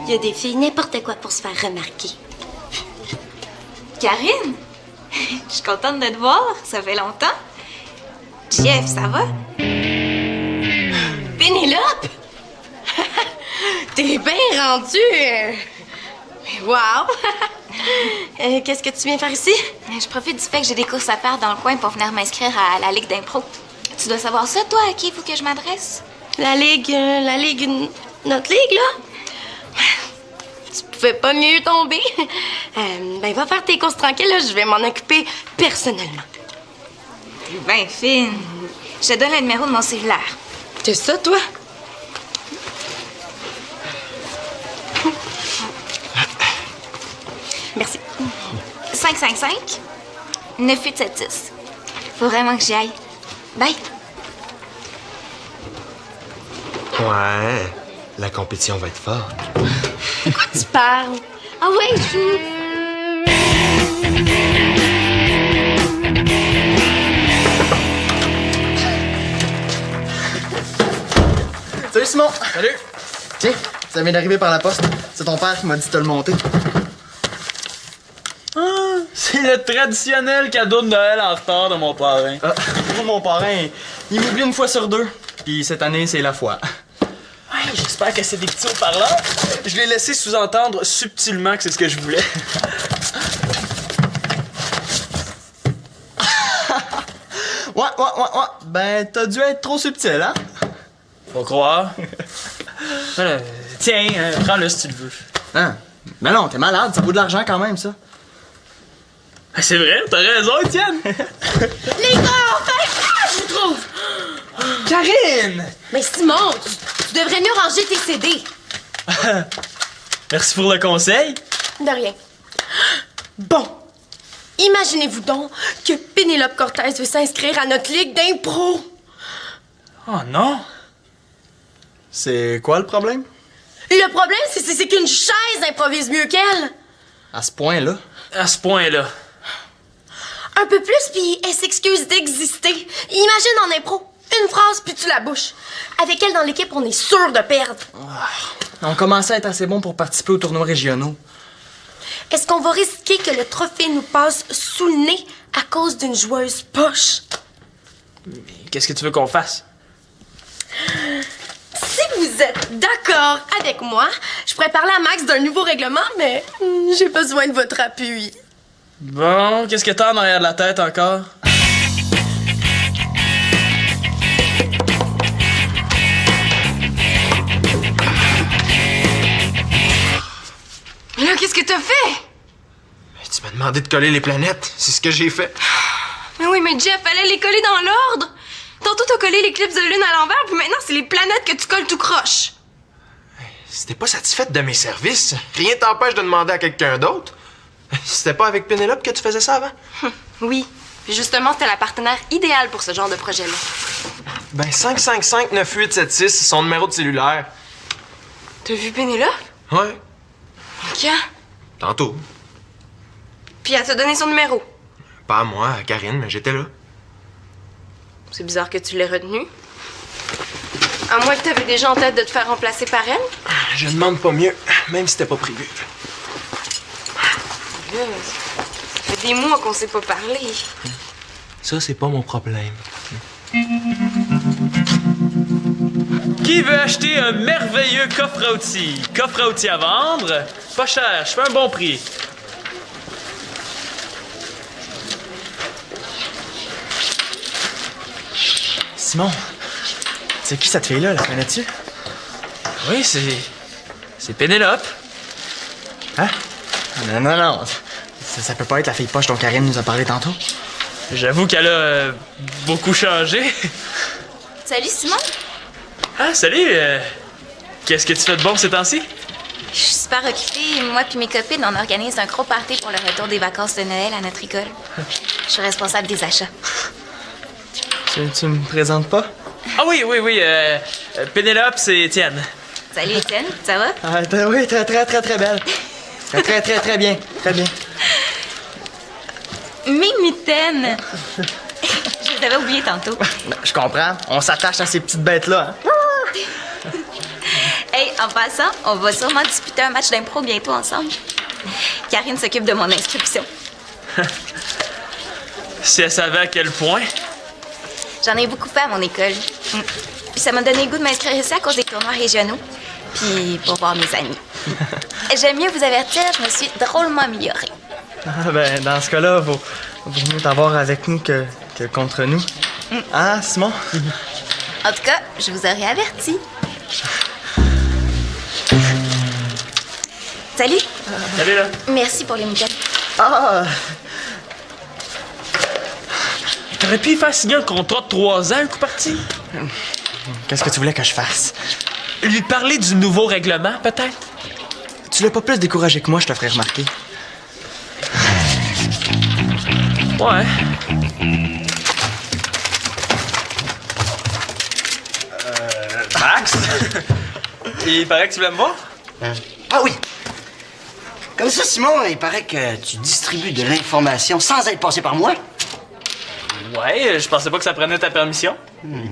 Il y a des filles, n'importe quoi pour se faire remarquer. Karine, je suis contente de te voir, ça fait longtemps. Jeff, ça va? Pénélope! T'es bien rendue! Wow! Qu'est-ce que tu viens faire ici? Je profite du fait que j'ai des courses à faire dans le coin pour venir m'inscrire à la Ligue d'impro. Tu dois savoir ça, toi, à qui il faut que je m'adresse? La Ligue, notre Ligue, là? Tu pouvais pas mieux tomber. Ben, va faire tes courses tranquilles, là. Je vais m'en occuper personnellement. Ben fine. Je te donne le numéro de mon cellulaire. C'est ça, toi? Merci. 555-9876. Faut vraiment que j'y aille. Bye. Ouais, la compétition va être forte. De quoi tu parles? Ah ouais, joue! Salut Simon! Salut! Tiens, ça vient d'arriver par la poste. C'est ton père qui m'a dit de te le monter. Ah, c'est le traditionnel cadeau de Noël en retard de mon parrain. Ah, mon parrain, il m'oublie une fois sur deux. Puis cette année, c'est la fois. Ouais, j'espère que c'est des petits haut-parleurs. Je l'ai laissé sous-entendre subtilement que c'est ce que je voulais. Ouais. Ben, t'as dû être trop subtil, hein? Faut croire. Tiens, prends-le si tu le veux. Hein? Ben non, t'es malade, ça vaut de l'argent quand même, ça. Ah, c'est vrai, t'as raison, Étienne. Les gars, enfin, je vous trouve! Karine! Mais Simon, tu devrais mieux ranger tes CD. Merci pour le conseil. De rien. Bon, imaginez-vous donc que Pénélope Cortez veut s'inscrire à notre ligue d'impro. Oh non! C'est quoi le problème? Le problème, c'est qu'une chaise improvise mieux qu'elle. À ce point-là? À ce point-là. Un peu plus, puis elle s'excuse d'exister. Imagine en impro, une phrase, puis tu la bouches. Avec elle dans l'équipe, on est sûr de perdre. On commençait à être assez bon pour participer aux tournois régionaux. Est-ce qu'on va risquer que le trophée nous passe sous le nez à cause d'une joueuse poche? Mais qu'est-ce que tu veux qu'on fasse? Si vous êtes d'accord avec moi, je pourrais parler à Max d'un nouveau règlement, mais j'ai besoin de votre appui. Bon, qu'est-ce que t'as en arrière de la tête encore? Mais là, qu'est-ce que t'as fait? Tu m'as demandé de coller les planètes, c'est ce que j'ai fait. Mais oui, mais Jeff, fallait les coller dans l'ordre. Tantôt, t'as collé l'éclipse de lune à l'envers, puis maintenant, c'est les planètes que tu colles tout croche. Si t'es pas satisfaite de mes services, rien t'empêche de demander à quelqu'un d'autre. C'était pas avec Pénélope que tu faisais ça avant? Oui. Puis justement, c'était la partenaire idéale pour ce genre de projet-là. Ben, 555-9876, c'est son numéro de cellulaire. T'as vu Pénélope? Ouais. Quand? Tantôt. Puis elle t'a donné son numéro. Pas à moi, à Karine, mais j'étais là. C'est bizarre que tu l'aies retenue. À moins que t'avais déjà en tête de te faire remplacer par elle. Je demande pas mieux, même si c'était pas prévu. Là, ça fait des mois qu'on s'est pas parlé. Ça, c'est pas mon problème. Qui veut acheter un merveilleux coffre à outils? Coffre à outils à vendre? Pas cher, je fais un bon prix. Simon, c'est qui cette fille-là, la connais-tu? Oui, c'est Pénélope. Hein? Non. Ça peut pas être la fille poche dont Karine nous a parlé tantôt. J'avoue qu'elle a beaucoup changé. Salut, Simon. Ah, salut! Qu'est-ce que tu fais de bon ces temps-ci? Je suis super occupée. Moi puis mes copines, on organise un gros party pour le retour des vacances de Noël à notre école. Je suis responsable des achats. Tu me présentes pas? Ah oui, Pénélope, c'est Étienne. Salut Étienne, ça va? Ah, oui, très belle. Très bien. Très bien. Mes mitaines! Je les avais oubliées tantôt. Je comprends. On s'attache à ces petites bêtes-là. Hein? Hey, en passant, on va sûrement disputer un match d'impro bientôt ensemble. Karine s'occupe de mon inscription. Si elle savait à quel point. J'en ai beaucoup fait à mon école. Puis ça m'a donné le goût de m'inscrire ici à cause des tournois régionaux. Puis pour voir mes amis. J'aime mieux vous avertir, je me suis drôlement améliorée. Ah, ben, dans ce cas-là, vaut mieux t'avoir avec nous que contre nous. Hein, Simon? En tout cas, je vous aurais averti. Salut! Salut, là. Merci pour les mitaines. Ah! T'aurais pu y faire signer un contrat de 3 ans, un coup parti? Qu'est-ce que tu voulais que je fasse? Lui parler du nouveau règlement, peut-être? Tu l'as pas plus découragé que moi, je te ferais remarquer. Ouais. Max? Il paraît que tu voulais me voir? Ah oui! Comme ça, Simon, il paraît que tu distribues de l'information sans être passé par moi. Ouais, je pensais pas que ça prenait ta permission.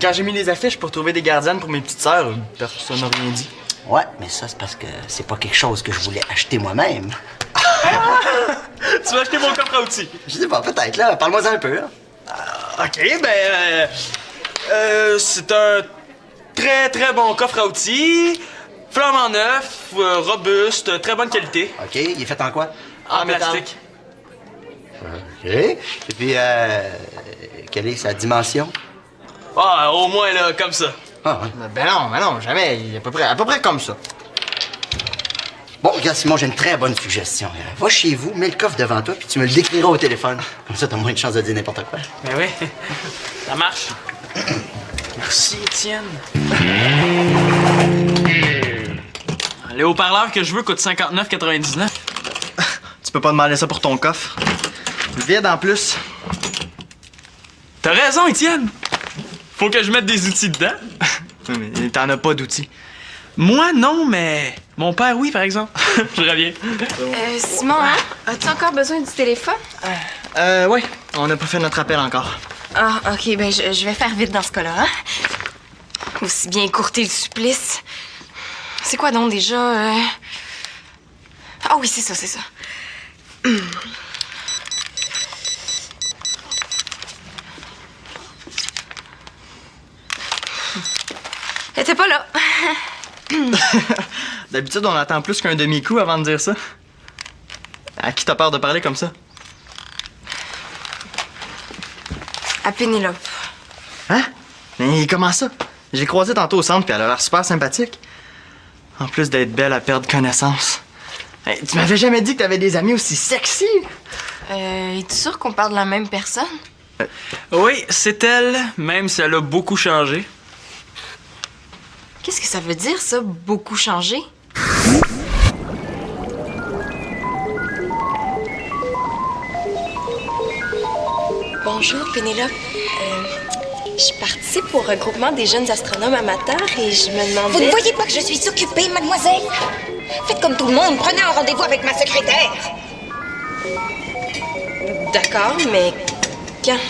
Quand j'ai mis les affiches pour trouver des gardiennes pour mes petites sœurs, personne n'a rien dit. Ouais, mais ça, c'est parce que c'est pas quelque chose que je voulais acheter moi-même. Tu vas acheter mon coffre à outils. Je sais pas, peut-être, là. Parle-moi un peu, là. OK, ben... c'est un très bon coffre à outils. Flambant neuf, robuste, très bonne qualité. OK, il est fait en quoi? En plastique. OK. Et puis, quelle est sa dimension? Ah, au moins, là, comme ça. Ah, ouais. Ben non, jamais. Il est à peu près comme ça. Bon, regarde, Simon, j'ai une très bonne suggestion. Va chez vous, mets le coffre devant toi, puis tu me le décriras au téléphone. Comme ça, t'as moins de chances de dire n'importe quoi. Ben oui, ça marche. Merci, Étienne. Les haut-parleurs que je veux coûtent 59,99. Tu peux pas demander ça pour ton coffre. Vide en plus. T'as raison, Étienne. Faut que je mette des outils dedans. Mais t'en as pas d'outils. Moi, non, mais mon père, oui, par exemple. Je reviens. Simon, as-tu encore besoin du téléphone? Oui. On n'a pas fait notre appel encore. Ah, OK, ben je vais faire vite dans ce cas-là, hein? Aussi bien écourter le supplice. C'est quoi donc déjà? Ah oui, c'est ça. Elle était pas là. D'habitude, on attend plus qu'un demi-coup avant de dire ça. À qui t'as peur de parler comme ça? À Pénélope. Hein? Mais comment ça? J'ai croisé tantôt au centre, puis elle a l'air super sympathique. En plus d'être belle à perdre connaissance. Hey, tu m'avais jamais dit que t'avais des amis aussi sexy! Es-tu sûr qu'on parle de la même personne? Oui, c'est elle, même si elle a beaucoup changé. Qu'est-ce que ça veut dire, ça, beaucoup changé? Bonjour, Pénélope. Je participe au regroupement des jeunes astronomes amateurs et je me demandais... Vous ne voyez pas que je suis occupée, mademoiselle? Faites comme tout le monde, prenez un rendez-vous avec ma secrétaire. D'accord, mais quand?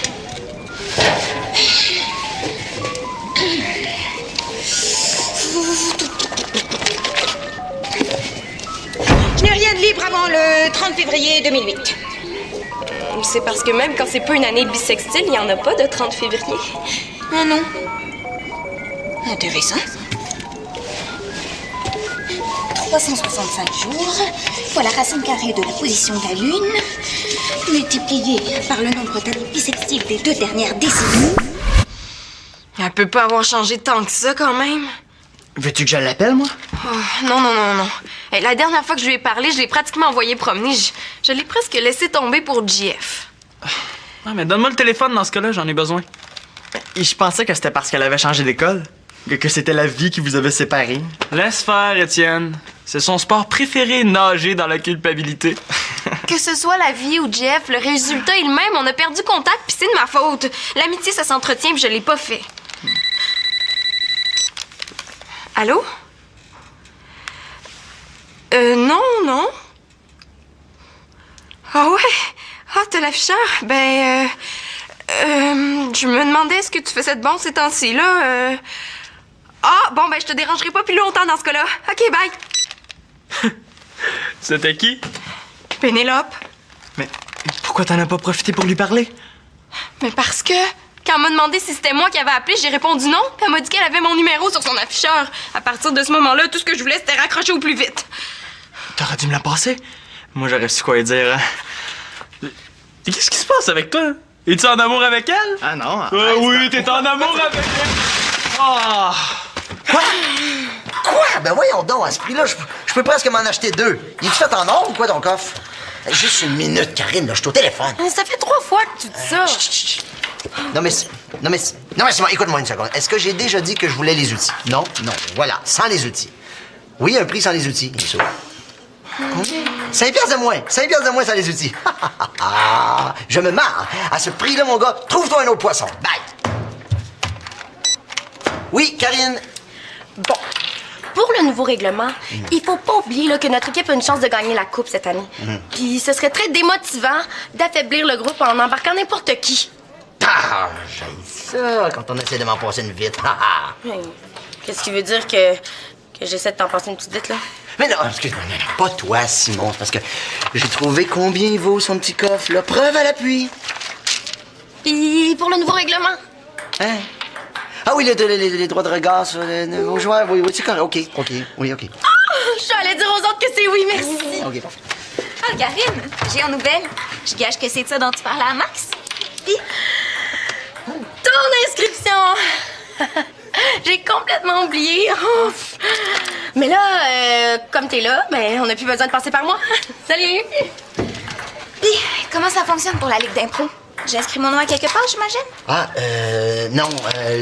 Je n'ai rien de libre avant le 30 février 2008. C'est parce que même quand c'est pas une année bissextile, il n'y en a pas de 30 février. Ah non. Intéressant. 365 jours fois la racine carrée de la position de la Lune, multiplié par le nombre d'années bissextiles des 2 dernières décennies. Elle peut pas avoir changé tant que ça, quand même. Veux-tu que je l'appelle, moi? Oh, non. Hey, la dernière fois que je lui ai parlé, je l'ai pratiquement envoyé promener. Je l'ai presque laissé tomber pour JF. Ah, mais donne-moi le téléphone dans ce cas-là, j'en ai besoin. Et je pensais que c'était parce qu'elle avait changé d'école. Que c'était la vie qui vous avait séparés. Laisse faire, Étienne. C'est son sport préféré, nager dans la culpabilité. Que ce soit la vie ou Jeff, le résultat est le même. On a perdu contact, puis c'est de ma faute. L'amitié, ça s'entretient, puis je l'ai pas fait. Allô? Non. Ah ouais? Ah, t'as l'afficheur? Ben, je me demandais ce que tu faisais de bon ces temps-ci, là. Ah, bon, ben, je te dérangerai pas plus longtemps dans ce cas-là. OK, bye. C'était qui? Pénélope. Mais pourquoi t'en as pas profité pour lui parler? Mais parce que, quand elle m'a demandé si c'était moi qui avais appelé, j'ai répondu non. Puis elle m'a dit qu'elle avait mon numéro sur son afficheur. À partir de ce moment-là, tout ce que je voulais, c'était raccrocher au plus vite. T'aurais dû me la passer. Moi, j'aurais su quoi lui dire, hein? Et qu'est-ce qui se passe avec toi? Es-tu en amour avec elle? Ah non. Oui, t'es en amour avec elle. Ah! Quoi? Ben voyons donc, à ce prix-là, je peux presque m'en acheter 2. Il est fait en or ou quoi, ton coffre? Juste une minute, Karine, là, je suis au téléphone. Ça fait 3 fois que tu dis ça. Chut. Non, mais Simon, écoute-moi une seconde. Est-ce que j'ai déjà dit que je voulais les outils? Non, voilà, sans les outils. Oui, un prix sans les outils, bien sûr. 5 piastres de moins. 5 piastres de moins sans les outils. Je me marre. À ce prix-là, mon gars, trouve-toi un autre poisson. Bye. Oui, Karine. Bon. Pour le nouveau règlement, il faut pas oublier là, que notre équipe a une chance de gagner la coupe cette année. Puis ce serait très démotivant d'affaiblir le groupe en embarquant n'importe qui. J'ai ça quand on essaie de m'en passer une vite. Qu'est-ce qui veut dire que j'essaie de t'en passer une petite vite, là? Mais non, excuse-moi, non, pas toi, Simon. C'est parce que j'ai trouvé combien il vaut son petit coffre, là. Preuve à l'appui. Puis pour le nouveau règlement? Hein? Ah oui, les droits de regard sur vos joueurs. Oui, c'est correct. OK. J'allais dire aux autres que c'est oui, merci. OK, parfait. Ah, Karine, j'ai une nouvelle. Je gage que c'est de ça dont tu parlais à Max. Puis, Ton inscription! J'ai complètement oublié. Oh. Mais là, comme t'es là, ben, on n'a plus besoin de passer par moi. Salut! puis, comment ça fonctionne pour la Ligue d'impro? J'inscris mon nom à quelque part, j'imagine? Non,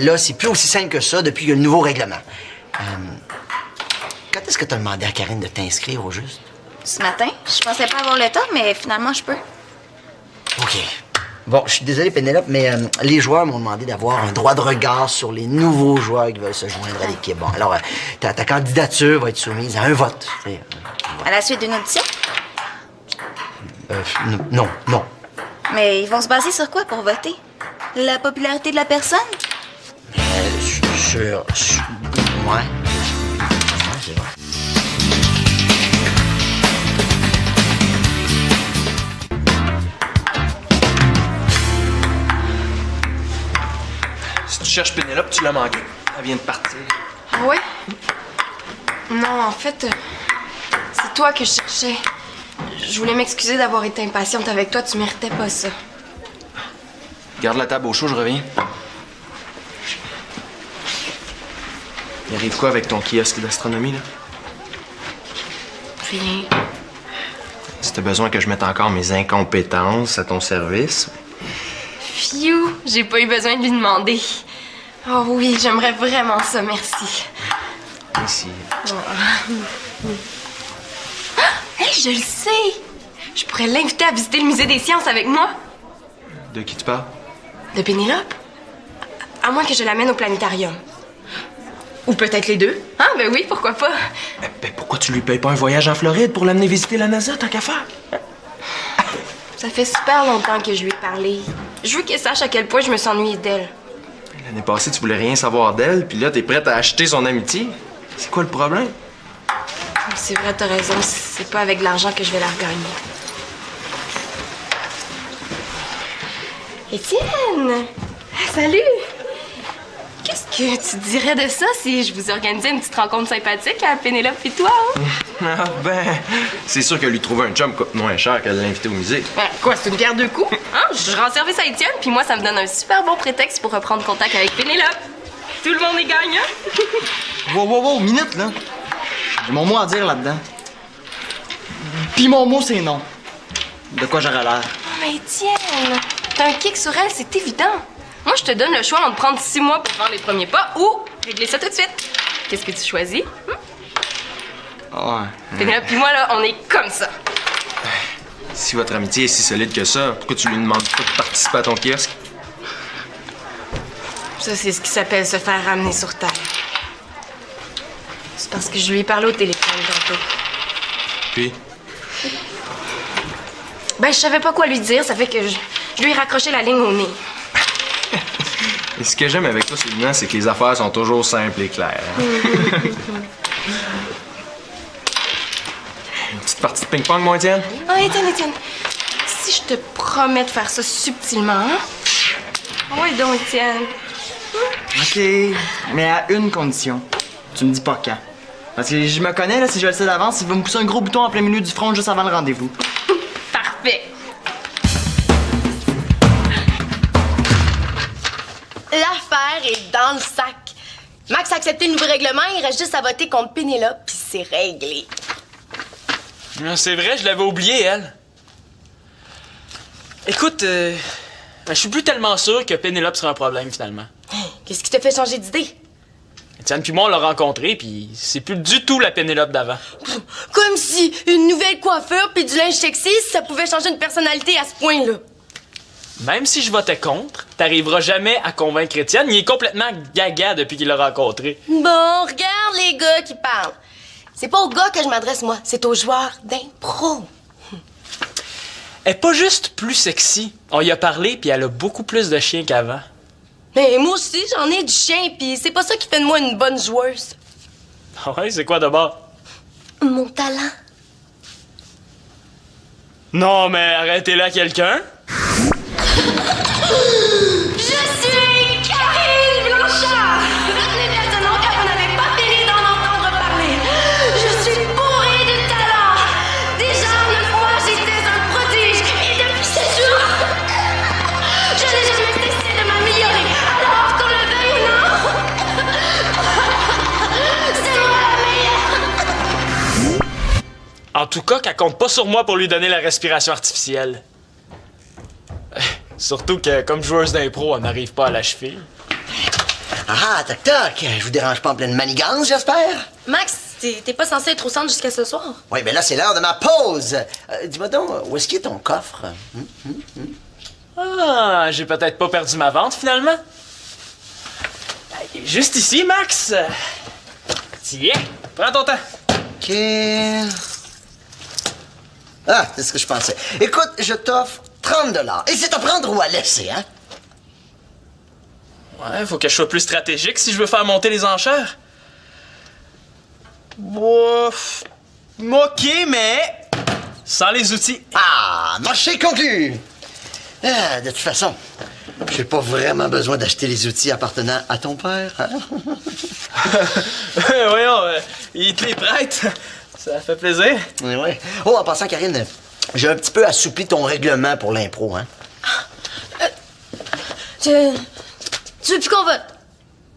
là, c'est plus aussi simple que ça depuis qu'il y a le nouveau règlement. Quand est-ce que t'as demandé à Karine de t'inscrire au juste? Ce matin. Je pensais pas avoir le temps, mais finalement, je peux. OK. Bon, je suis désolé, Pénélope, mais les joueurs m'ont demandé d'avoir un droit de regard sur les nouveaux joueurs qui veulent se joindre à l'équipe. Bon, alors, ta candidature va être soumise à un vote. À la suite d'une audition? Non. Mais ils vont se baser sur quoi pour voter? La popularité de la personne? Ouais. C'est vrai. Si tu cherches Pénélope, tu l'as manqué. Elle vient de partir. Ah ouais? Non, en fait, c'est toi que je cherchais. Je voulais m'excuser d'avoir été impatiente avec toi. Tu méritais pas ça. Garde la table au chaud, je reviens. Il arrive quoi avec ton kiosque d'astronomie, là? Rien. Si t'as besoin que je mette encore mes incompétences à ton service. Phew, j'ai pas eu besoin de lui demander. Oh oui, j'aimerais vraiment ça, merci. Ici. Hey, je le sais! Je pourrais l'inviter à visiter le musée des sciences avec moi. De qui tu parles? De Pénélope? À moins que je l'amène au planétarium. Ou peut-être les deux. Ah, ben oui, pourquoi pas? Ben pourquoi tu lui payes pas un voyage en Floride pour l'amener visiter la NASA, tant qu'à faire? Ça fait super longtemps que je lui ai parlé. Je veux qu'elle sache à quel point je me suis ennuyée d'elle. L'année passée, tu voulais rien savoir d'elle, puis là, t'es prête à acheter son amitié. C'est quoi le problème? C'est vrai, t'as raison. C'est pas avec de l'argent que je vais la regagner. Étienne! Salut! Qu'est-ce que tu dirais de ça si je vous organisais une petite rencontre sympathique à Pénélope et toi? Ah ben, c'est sûr que lui trouver un chum coûte moins cher que de l'inviter au musée. Ben, quoi, c'est une pierre deux coups? Hein? Je rends service à Étienne, puis moi, ça me donne un super bon prétexte pour reprendre contact avec Pénélope. Tout le monde est gagnant. Wow, minute, là. J'ai mon mot à dire là-dedans. Puis mon mot, c'est non. De quoi j'aurais l'air? Mais Étienne, t'as un kick sur elle, c'est évident. Moi, je te donne le choix entre prendre 6 mois pour faire les premiers pas ou régler ça tout de suite. Qu'est-ce que tu choisis? Ouais. Pénélope puis moi, là, on est comme ça. Si votre amitié est si solide que ça, pourquoi tu lui demandes pas de participer à ton kiosque? Ça, c'est ce qui s'appelle se faire ramener sur terre. C'est parce que je lui ai parlé au téléphone tantôt. Puis? Ben, je savais pas quoi lui dire, ça fait que je lui ai raccroché la ligne au nez. Et ce que j'aime avec toi, Célina, c'est que les affaires sont toujours simples et claires. Hein? Une petite partie de ping-pong, moi, Étienne? Ah, Étienne, si je te promets de faire ça subtilement, hein? Oui, donc, Étienne. OK, mais à une condition. Tu me dis pas quand. Parce que je me connais, là, si je le sais d'avance, il va me pousser un gros bouton en plein milieu du front juste avant le rendez-vous. Parfait. L'affaire est dans le sac. Max a accepté le nouveau règlement, il reste juste à voter contre Pénélope, puis c'est réglé. C'est vrai, je l'avais oublié, elle. Écoute, je suis plus tellement sûr que Pénélope sera un problème, finalement. Qu'est-ce qui te fait changer d'idée? Étienne puis moi, on l'a rencontré, puis c'est plus du tout la Pénélope d'avant. Comme si une nouvelle coiffure puis du linge sexy, ça pouvait changer une personnalité à ce point-là. Même si je votais contre, t'arriveras jamais à convaincre Étienne. Il est complètement gaga depuis qu'il l'a rencontré. Bon, regarde les gars qui parlent. C'est pas aux gars que je m'adresse, moi. C'est aux joueurs d'impro. Elle est pas juste plus sexy. On y a parlé, puis elle a beaucoup plus de chiens qu'avant. Mais moi aussi, j'en ai du chien, puis c'est pas ça qui fait de moi une bonne joueuse. Ah ouais, c'est quoi d'abord? Mon talent. Non, mais arrêtez là quelqu'un. Je suis Karine Blanchard! Retenez bien ce nom car vous n'avez pas fini d'en entendre parler. Je suis bourrée de talent. Déjà 9 mois, j'étais un prodige. Et depuis ce jour, je n'ai jamais cessé de m'améliorer. Alors qu'on le veuille ou non, c'est moi la meilleure. En tout cas, qu'elle compte pas sur moi pour lui donner la respiration artificielle. Surtout que, comme joueuse d'impro, elle n'arrive pas à l'achever. Ah, toc toc, je vous dérange pas en pleine manigance, j'espère? Max, t'es pas censé être au centre jusqu'à ce soir. Oui, ben là, c'est l'heure de ma pause. Dis-moi donc, où est-ce qu'il est ton coffre? Ah, j'ai peut-être pas perdu ma vente, finalement. Il est juste ici, Max. Tiens, prends ton temps. OK. Ah, c'est ce que je pensais. Écoute, je t'offre 30 $. Et c'est à prendre ou à laisser, hein? Ouais, faut que je sois plus stratégique si je veux faire monter les enchères. Ouf. OK, mais sans les outils. Ah, marché conclu! Ah, de toute façon, j'ai pas vraiment besoin d'acheter les outils appartenant à ton père, hein? Voyons, il te les prête. Ça fait plaisir. Oui, oui. Oh, en passant, Karine, j'ai un petit peu assoupli ton règlement pour l'impro, hein? Tu veux plus qu'on vote?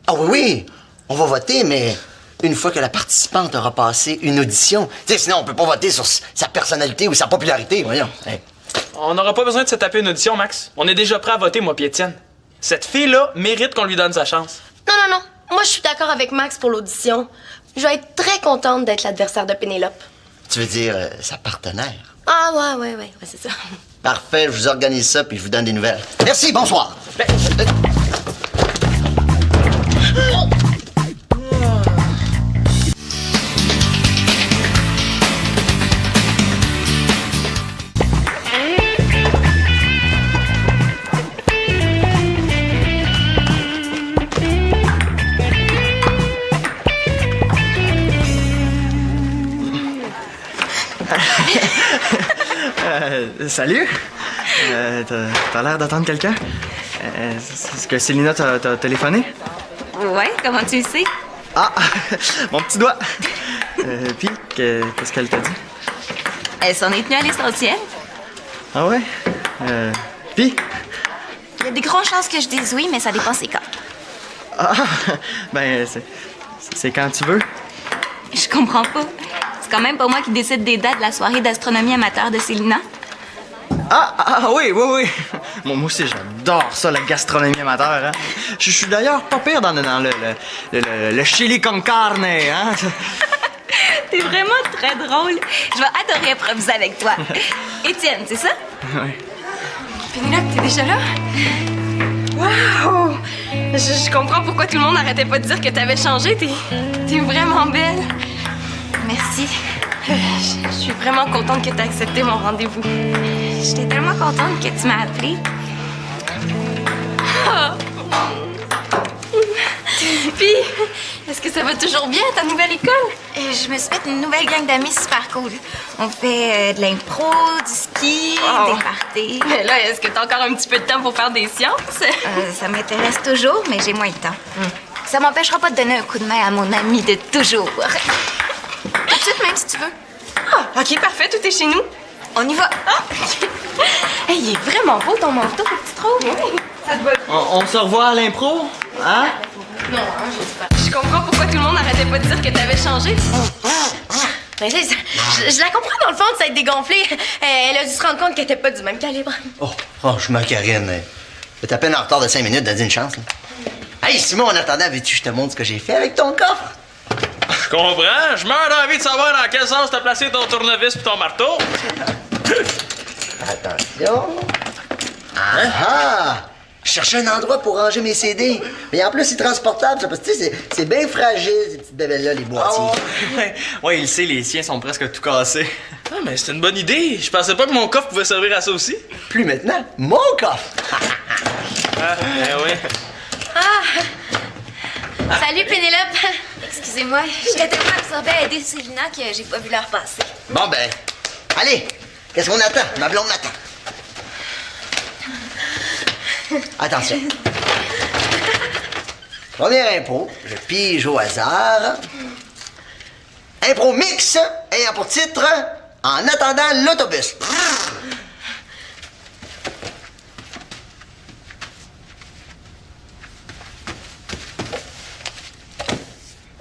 Ah oui, oui, on va voter, mais une fois que la participante aura passé une audition. Tu sais, sinon, on peut pas voter sur sa personnalité ou sa popularité, voyons. Hey. On n'aura pas besoin de se taper une audition, Max. On est déjà prêt à voter, moi pis Étienne. Cette fille-là mérite qu'on lui donne sa chance. Non. Moi, je suis d'accord avec Max pour l'audition. Je vais être très contente d'être l'adversaire de Pénélope. Tu veux dire sa partenaire? Ah, ouais, c'est ça. Parfait, je vous organise ça puis je vous donne des nouvelles. Merci, bonsoir. Ben, Salut! T'as l'air d'attendre quelqu'un? Est-ce que Célina t'a téléphoné? Ouais, comment tu le sais? Ah! Mon petit doigt! Puis, qu'est-ce qu'elle t'a dit? Elle s'en est tenue à l'essentiel. Ah ouais? Puis? Il y a des grandes chances que je dise oui, mais ça dépend c'est quand. Ah! Ben, c'est quand tu veux. Je comprends pas. C'est quand même pas moi qui décide des dates de la soirée d'astronomie amateur de Célina. Ah oui. Moi aussi, j'adore ça, la gastronomie amateur. Hein? Je suis d'ailleurs pas pire dans le chili con carne. Hein? T'es vraiment très drôle. Je vais adorer improviser avec toi. Étienne, c'est ça? Oui. Pénélope, t'es déjà là? Wow! Je comprends pourquoi tout le monde n'arrêtait pas de dire que t'avais changé. T'es vraiment belle. Merci. Je suis vraiment contente que t'aies accepté mon rendez-vous. J'étais tellement contente que tu m'as appelée. Puis, est-ce que ça va toujours bien, ta nouvelle école? Je me suis fait une nouvelle gang d'amis super cool. On fait de l'impro, du ski, des parties. Mais là, est-ce que t'as encore un petit peu de temps pour faire des sciences? Ça m'intéresse toujours, mais j'ai moins de temps. Ça m'empêchera pas de donner un coup de main à mon ami de toujours. Tout de suite, même si tu veux. Ah, OK, parfait, tout est chez nous. On y va. Hey, il est vraiment beau ton manteau, tu trouves? Oui. Ça te va. On se revoit à l'impro? Hein? Non, j'espère. Je comprends pourquoi tout le monde n'arrêtait pas de dire que t'avais changé. Ben, je la comprends dans le fond de s'être dégonflée. Elle a dû se rendre compte qu'elle était pas du même calibre. Oh, franchement, Karine, t'es à peine en retard de 5 minutes, donne une chance. Là. Hey, Simon, en attendant, veux-tu que je te montre ce que j'ai fait avec ton coffre? Je comprends. Je meurs d'envie de savoir dans quel sens t'as placé ton tournevis pis ton marteau. Attention. Ah! Je cherchais un endroit pour ranger mes CD. Mais en plus, c'est transportable, ça, parce que tu sais, c'est bien fragile, ces petites bébelles-là, les boîtiers. Ouais, il sait, les siens sont presque tout cassés. Ah, mais c'était une bonne idée. Je pensais pas que mon coffre pouvait servir à ça aussi. Plus maintenant, mon coffre! Ah, oui. Salut, Pénélope. Excusez-moi, j'étais tellement absorbée à aider Célina que j'ai pas vu l'heure passer. Bon, ben, allez, qu'est-ce qu'on attend? Ma blonde m'attend. Attention. Première impro, je pige au hasard. Impro mix, ayant pour titre En attendant l'autobus.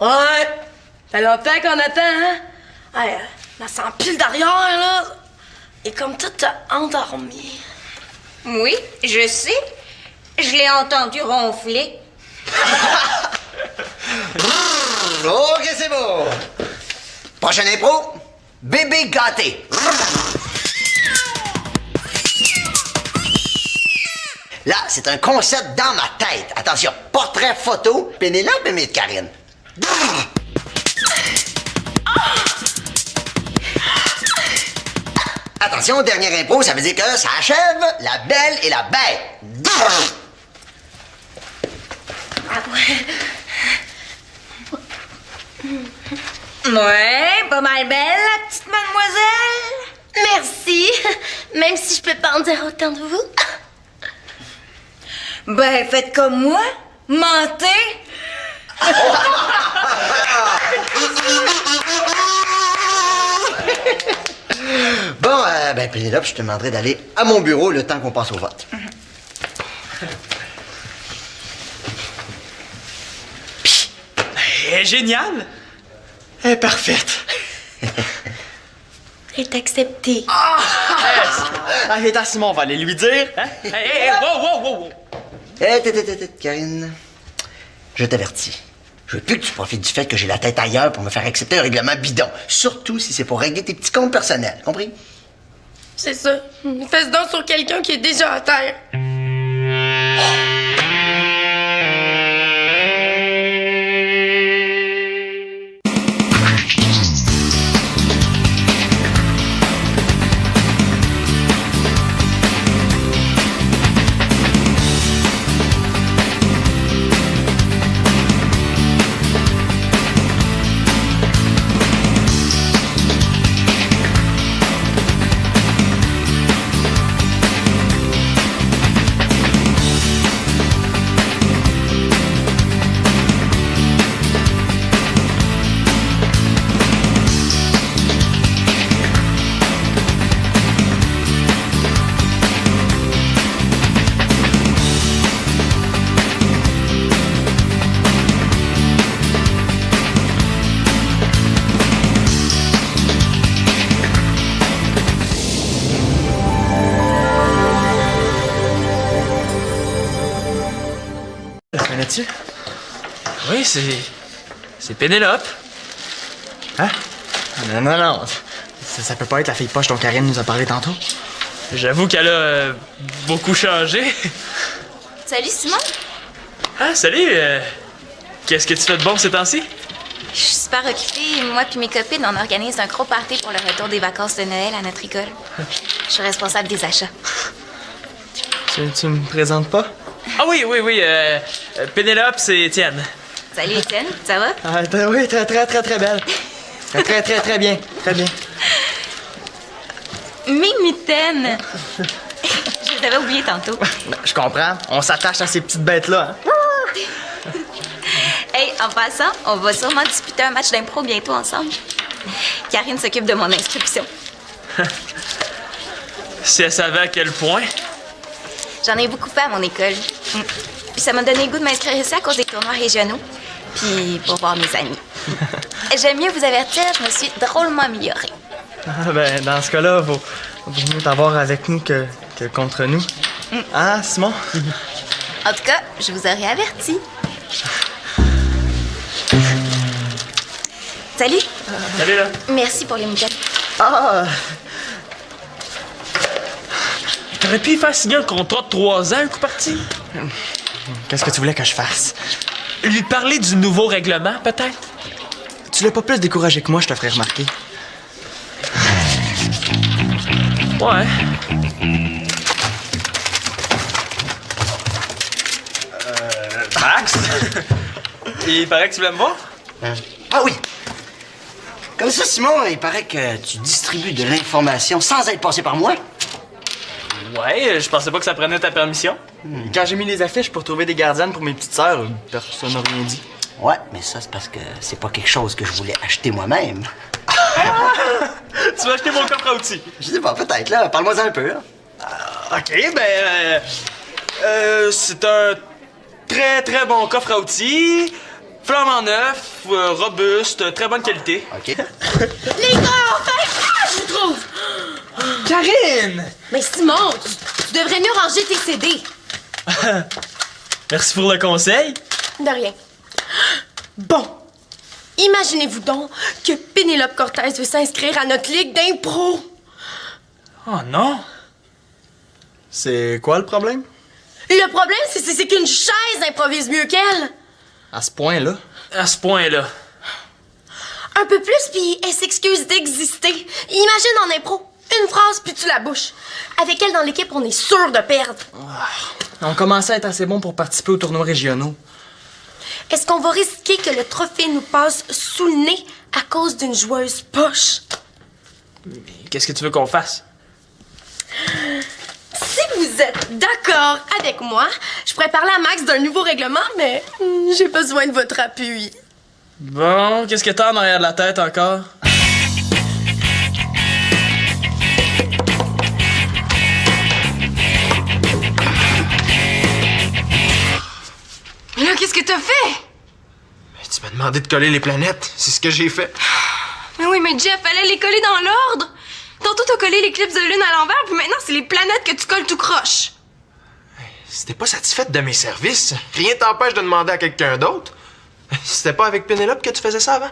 Ouais. Ça fait longtemps qu'on attend, hein? Hey, la sent pile derrière, là. Et comme tout endormi. Oui, je sais. Je l'ai entendu ronfler. Ok, c'est beau. Prochaine impro, bébé gâté. Là, c'est un concept dans ma tête. Attention, portrait photo, Pénélope et Karine. Attention, dernière impro, ça veut dire que ça achève la belle et la bête. Ouais, pas mal belle, la petite mademoiselle. Merci. Même si je peux pas en dire autant de vous. Ben, faites comme moi. Mentez. Bon, ben Pénélope, je te demanderai d'aller à mon bureau le temps qu'on passe au vote. Elle est géniale! Elle est parfaite! Est accepté. Allez, attends, Simon, on va aller lui dire. Hein? Hey, wow! Karine, je t'avertis. Je veux plus que tu profites du fait que j'ai la tête ailleurs pour me faire accepter un règlement bidon. Surtout si c'est pour régler tes petits comptes personnels. Compris? C'est ça. Fais-ce donc sur quelqu'un qui est déjà à terre. La connais-tu? Oui, c'est Pénélope. Hein? Non. Ça peut pas être la fille poche dont Karine nous a parlé tantôt. J'avoue qu'elle a beaucoup changé. Salut, Simon. Ah, salut! Qu'est-ce que tu fais de bon ces temps-ci? Je suis super occupée. Moi puis mes copines, on organise un gros party pour le retour des vacances de Noël à notre école. Je suis responsable des achats. Tu me présentes pas? Ah oui. Pénélope, c'est Étienne. Salut, Étienne. Ça va? Ah, oui, très belle. Très bien. Mes mitaines. Je les avais oubliées tantôt. Je comprends. On s'attache à ces petites bêtes-là. Hein? Hey, en passant, on va sûrement disputer un match d'impro bientôt ensemble. Karine s'occupe de mon inscription. Si elle savait à quel point. J'en ai beaucoup fait à mon école. Puis ça m'a donné le goût de m'inscrire ici à cause des tournois régionaux. Puis pour voir mes amis. J'aime mieux vous avertir, je me suis drôlement améliorée. Ah, ben, dans ce cas-là, vaut mieux t'avoir avec nous que contre nous. Ah, Simon? En tout cas, je vous aurais averti. Salut. Salut, là. Merci pour les mitaines. Ah! T'aurais pu y faire signer un contrat de 3 ans, un coup parti? Qu'est-ce que tu voulais que je fasse? Lui parler du nouveau règlement, peut-être? Tu l'as pas plus découragé que moi, je te ferais remarquer. Ouais. Max? Il paraît que tu voulais me voir? Ah oui! Comme ça, Simon, il paraît que tu distribues de l'information sans être passé par moi. Ouais, je pensais pas que ça prenait ta permission. Quand j'ai mis les affiches pour trouver des gardiennes pour mes petites sœurs, personne n'a rien dit. Ouais, mais ça, c'est parce que c'est pas quelque chose que je voulais acheter moi-même. Tu vas acheter mon coffre à outils. Je sais pas, peut-être, là. Parle-moi un peu, là. OK, ben... c'est un très bon coffre à outils. Flambant neuf, robuste, très bonne qualité. OK. Les gars, enfin, je vous trouve! Karine! Mais Simon, tu devrais mieux ranger tes CD. Merci pour le conseil. De rien. Bon, imaginez-vous donc que Pénélope Cortez veut s'inscrire à notre ligue d'impro. Oh non! C'est quoi le problème? Le problème, c'est qu'une chaise improvise mieux qu'elle. À ce point-là? À ce point-là. Un peu plus, puis elle s'excuse d'exister. Imagine en impro, une phrase, puis tu la bouches. Avec elle dans l'équipe, on est sûr de perdre. On commençait à être assez bon pour participer aux tournois régionaux. Est-ce qu'on va risquer que le trophée nous passe sous le nez à cause d'une joueuse poche? Qu'est-ce que tu veux qu'on fasse? Si vous êtes d'accord avec moi, je pourrais parler à Max d'un nouveau règlement, mais j'ai besoin de votre appui. Bon, qu'est-ce que t'as en arrière de la tête encore? Mais là, qu'est-ce que t'as fait? Mais tu m'as demandé de coller les planètes. C'est ce que j'ai fait. Mais oui, mais Jeff, fallait les coller dans l'ordre. Tantôt, t'as collé l'éclipse de lune à l'envers, puis maintenant, c'est les planètes que tu colles tout croche. Si t'es pas satisfaite de mes services, rien t'empêche de demander à quelqu'un d'autre. C'était pas avec Pénélope que tu faisais ça avant?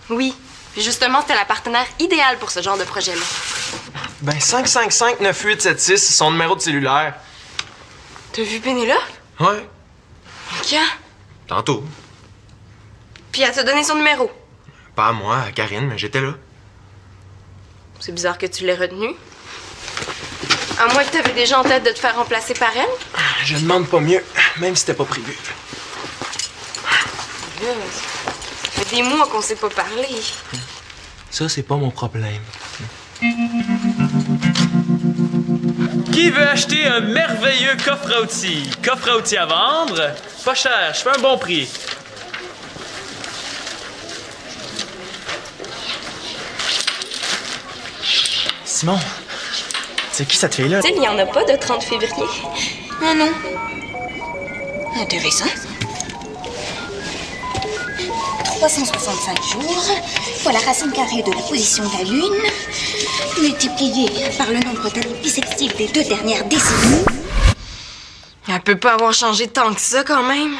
Oui. Puis justement, c'était la partenaire idéale pour ce genre de projet-là. Ben, 555-9876, c'est son numéro de cellulaire. T'as vu Pénélope? Ouais. Quand? Tantôt. Puis elle t'a donné son numéro. Pas à moi, à Karine, mais j'étais là. C'est bizarre que tu l'aies retenue. À moins que t'avais déjà en tête de te faire remplacer par elle. Je demande pas mieux, même si c'était pas prévu. Là, ça fait des mois qu'on s'est pas parlé. Ça, c'est pas mon problème. Qui veut acheter un merveilleux coffre à outils? Coffre à outils à vendre? Pas cher, je fais un bon prix. Simon, c'est qui cette fille-là? Il y en a pas de 30 février. Ah non. Intéressant. 365 jours fois la racine carrée de la position de la Lune, multiplié par le nombre d'années bissextiles des 2 dernières décennies. Elle peut pas avoir changé tant que ça, quand même.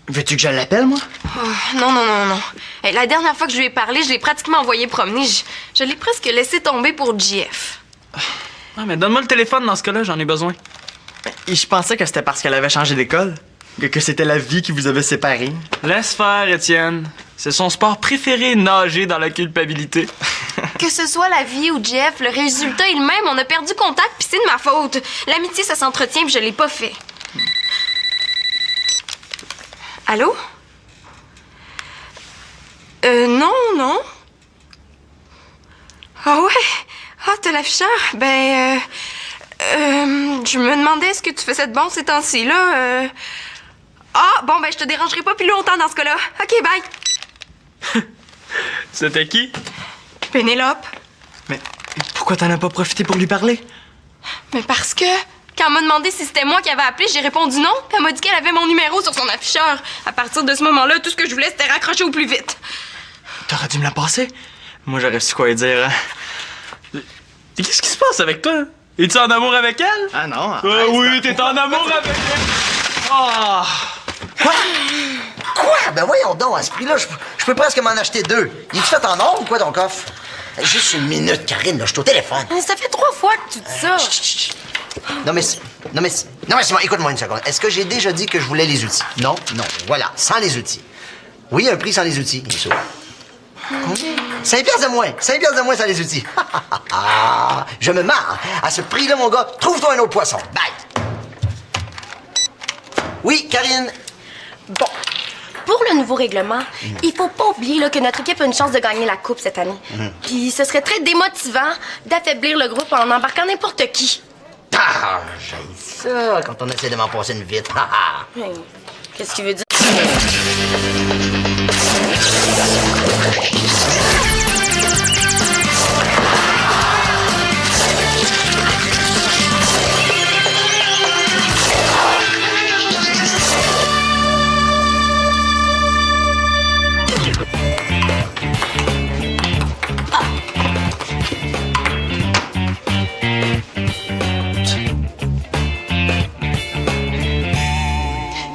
Veux-tu que je l'appelle, moi? Oh, non, non, non, non. Hey, la dernière fois que je lui ai parlé, je l'ai pratiquement envoyé promener. Je l'ai presque laissé tomber pour JF. Ah, mais donne-moi le téléphone dans ce cas-là, j'en ai besoin. Et je pensais que c'était parce qu'elle avait changé d'école. Que c'était la vie qui vous avait séparés. Laisse faire, Étienne. C'est son sport préféré, nager dans la culpabilité. Que ce soit la vie ou Jeff, le résultat est le même. On a perdu contact, puis c'est de ma faute. L'amitié, ça s'entretient, puis je l'ai pas fait. Allô? Non, non. Ah ouais? Ah, t'as l'afficheur? Ben, je me demandais ce que tu faisais de bon ces temps-ci, là. Ah, bon, ben, je te dérangerai pas plus longtemps dans ce cas-là. OK, bye. C'était qui? Pénélope. Mais pourquoi t'en as pas profité pour lui parler? Mais parce que, quand elle m'a demandé si c'était moi qui avais appelé, j'ai répondu non. Puis elle m'a dit qu'elle avait mon numéro sur son afficheur. À partir de ce moment-là, tout ce que je voulais, c'était raccrocher au plus vite. T'aurais dû me la passer. Moi, j'aurais su quoi lui dire, hein? Et qu'est-ce qui se passe avec toi? Es-tu en amour avec elle? Ah non. Oui, t'es en amour avec elle. Ah! Quoi? Ben voyons donc, à ce prix-là, je peux presque m'en acheter 2. Il est fait en or ou quoi, ton coffre? Juste une minute, Karine, là, je suis au téléphone. Ça fait 3 fois que tu dis ça. Chut, chut, chut. Non, mais Simon, écoute-moi une seconde. Est-ce que j'ai déjà dit que je voulais les outils? Non, non, voilà, sans les outils. Oui, un prix sans les outils, bien sûr. 5 piastres de moins. 5 piastres de moins sans les outils. Je me marre. À ce prix-là, mon gars, trouve-toi un autre poisson. Bye. Oui, Karine? Bon. Pour le nouveau règlement, il faut pas oublier là, que notre équipe a une chance de gagner la coupe cette année. Puis ce serait très démotivant d'affaiblir le groupe en embarquant n'importe qui. Ah, j'ai ça quand on essaie de m'en passer une vite. Qu'est-ce que tu veux dire?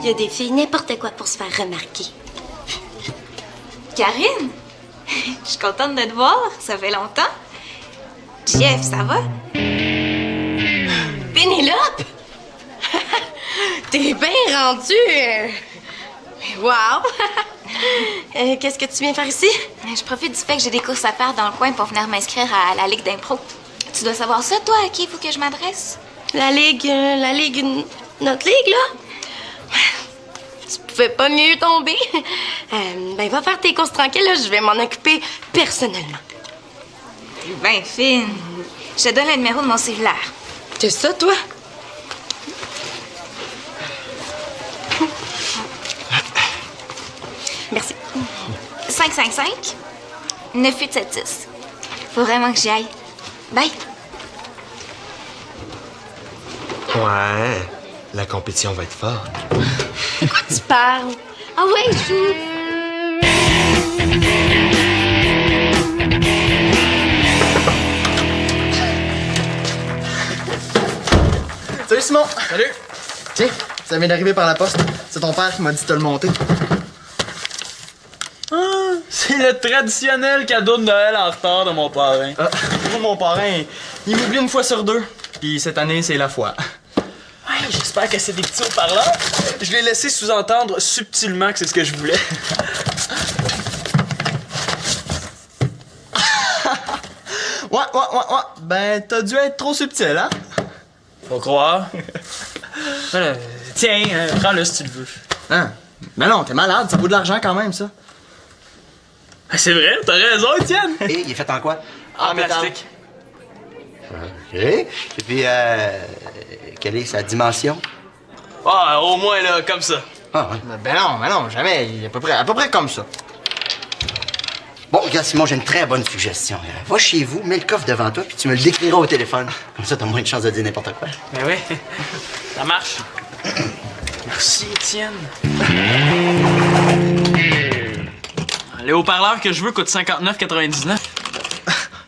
Il y a des filles, n'importe quoi pour se faire remarquer. Karine, je suis contente de te voir. Ça fait longtemps. Jeff, ça va? Pénélope! T'es bien rendue! Wow! Qu'est-ce que tu viens faire ici? Je profite du fait que j'ai des courses à faire dans le coin pour venir m'inscrire à la Ligue d'impro. Tu dois savoir ça, toi, à qui il faut que je m'adresse? La Ligue, notre Ligue, là? Tu pouvais pas mieux tomber. Ben, va faire tes courses tranquilles, là. Je vais m'en occuper personnellement. Ben fine. Je te donne le numéro de mon cellulaire. C'est ça, toi? Merci. 555-9876. Faut vraiment que j'y aille. Bye. Ouais, la compétition va être forte. De quoi tu parles? Ah ouais, joue! Salut, Simon! Salut! Tiens, ça vient d'arriver par la poste. C'est ton père qui m'a dit de te le monter. Ah, c'est le traditionnel cadeau de Noël en retard de mon parrain. Moi, mon parrain, il m'oublie une fois sur 2. Puis cette année, c'est la fois. Ouais, j'espère que c'est des petits haut-parleurs. Je l'ai laissé sous-entendre subtilement que c'est ce que je voulais. Ouais. Ben, t'as dû être trop subtil, hein? Faut croire. Voilà. Tiens, prends-le si tu le veux. Hein? Mais non, t'es malade, ça vaut de l'argent quand même, ça. Ah, c'est vrai, t'as raison, Étienne. Et il est fait en quoi? En plastique. OK. Et puis, quelle est sa dimension? Ah, au moins, là, comme ça. Ah, ouais. Ben non, jamais. Il est à peu près comme ça. Bon, regarde, Simon, j'ai une très bonne suggestion. Va chez vous, mets le coffre devant toi, puis tu me le décriras au téléphone. Comme ça, t'as moins de chance de dire n'importe quoi. Ben oui, ça marche. Merci, Étienne. Les haut-parleurs que je veux coûtent 59,99.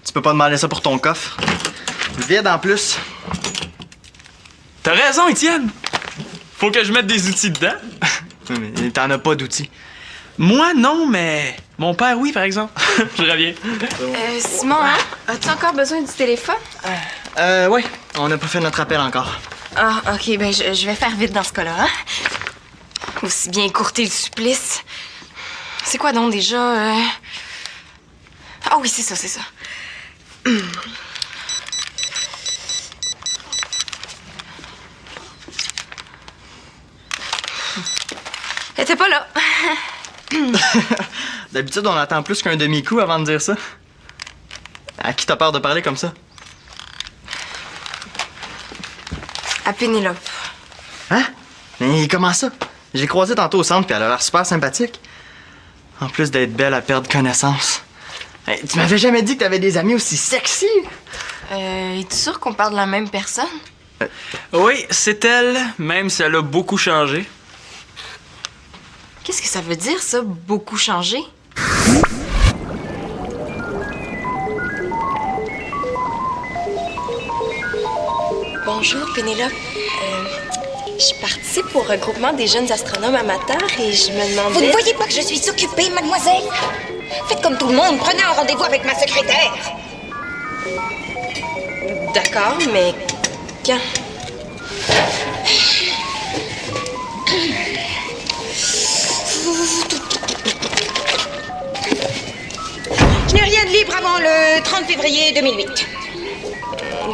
Tu peux pas demander ça pour ton coffre. Vide en plus. T'as raison, Étienne. Faut que je mette des outils dedans. Mais t'en as pas d'outils. Moi, non, mais mon père, oui, par exemple. Je reviens. Simon, hein? As-tu encore besoin du téléphone? Ouais. On n'a pas fait notre appel encore. Ah, OK, ben je vais faire vite dans ce cas-là, hein? Aussi bien écourter le supplice. C'est quoi donc déjà? Ah oui, c'est ça, c'est ça. Elle était pas là. D'habitude, on attend plus qu'un demi-coup avant de dire ça. À qui t'as peur de parler comme ça? À Pénélope. Hein? Mais comment ça? Je l'ai croisée tantôt au centre, puis elle a l'air super sympathique. En plus d'être belle à perdre connaissance. Hey, tu m'avais jamais dit que t'avais des amis aussi sexy! Es-tu sûr qu'on parle de la même personne? Oui, c'est elle, même si elle a beaucoup changé. Qu'est-ce que ça veut dire, ça, beaucoup changé? Bonjour, Pénélope. Je participe au regroupement des jeunes astronomes amateurs et je me demandais... Vous ne voyez pas que je suis occupée, mademoiselle? Faites comme tout le monde, prenez un rendez-vous avec ma secrétaire. D'accord, mais quand? Je n'ai rien de libre avant le 30 février 2008.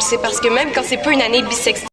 C'est parce que même quand c'est pas une année bissextile,